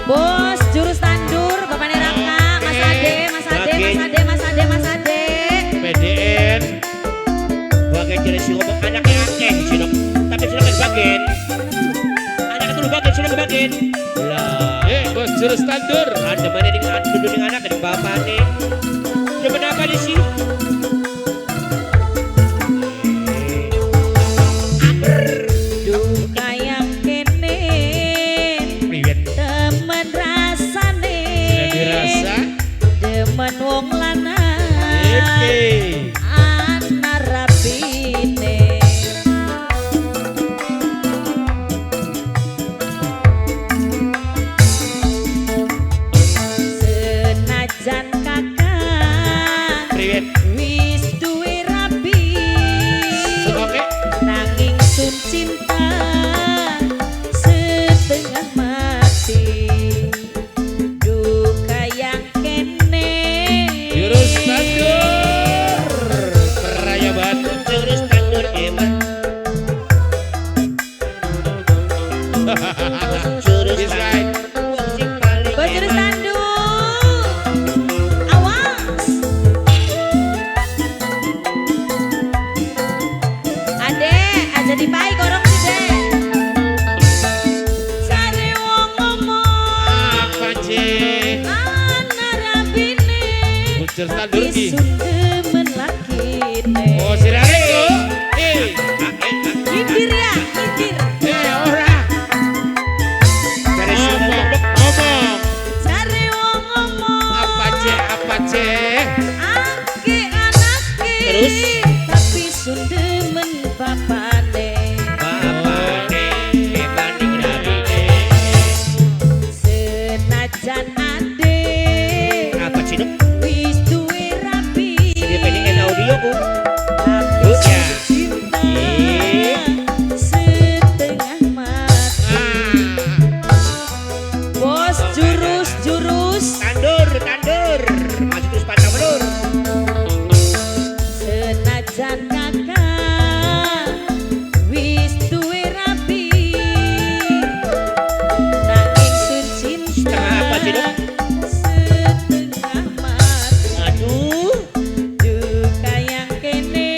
Bos jurus tandur Bapak Neraka, Mas Ade, Mas Ade, Mas Ade, Mas Ade, Mas Ade. PDN. Bagian jenis si ngomong anaknya akeh sino. Tapi sino kan bagian. Anak itu bagian sino bagian. Lah, bos jurus tandur. ada mana dengan anak dengan bapak nih. Coba apa di sini? Duka yang kene temen rasane Dirasa. demen wong lanang ana rapine senajan kakak wis duwe rabi nanging sun cinta setengah mati duka yang kene Jurus tandur. Peraya batu. Jurus tandur emang. Jurus Is tandur. right. Wong sing paling Bos jurus enak. tandur awas ade aja dipai korong sih cari wong ngomong Apa cek? ana rabine Jurus tandur ki. isun demen lakine Oh si Rareko. nyindir ya nyindir Ora. Dari si ngomong. Ngomong. cari wong ngomong Apa cek? Apa cek? ake anake Terus? tapi sun demen papane Bapak nih banding rabine. senajan ade Apa sih dok? wis duwe rabi Dia PDN audio ku. tapi Ya. cinta Ih. setengah mati Ah. bos jurus Tandur, tandur. Maju terus pantang mundur. senajan kakak wis duwe rabi nanging sun cinta Setengah apa sih, Dok? setengah mati Aduh. duka yang kene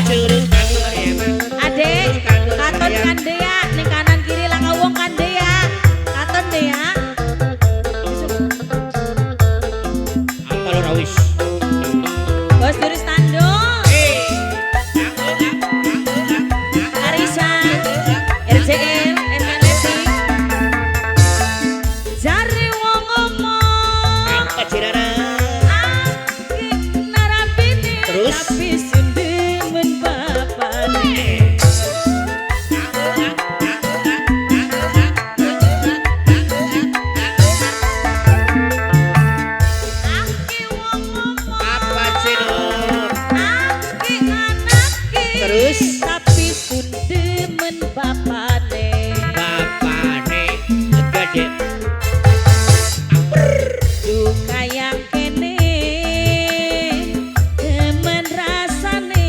Jurus tandur emang. adek katon kan dea ning kanan kiri lang wong kan dea katon dea Apa lo rawis? bos jurus tandur Arisa RJL FNSI jare wong ngomong Apa cirara? ake narapine Terus? tapi sun demen bapane ake wong ngomong Apa cenok? ake anake Terus? tapi sun demen bapane Bapak nih gede. duka yang kene demen rasane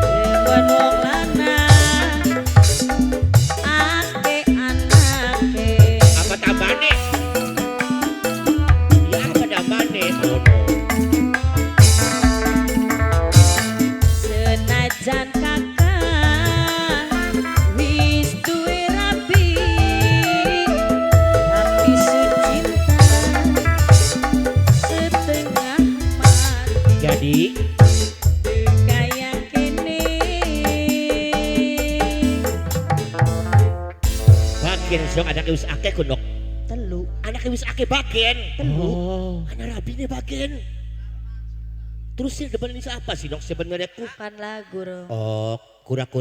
demen wong lanang ake anake Apa tambane? Ya apa tambane? Oh no. senajan kakak wis duwe rabi tapi secinta setengah mati Jadi duka yang kene bagian sok anaknya wis akeh kunok. telu Anaknya wis akeh bagian. Oh. Anak rabine bagian. Terus sih depan ini apa sih dok sebenarnya ku? bukan lagu Ro. Oh, kura-kura.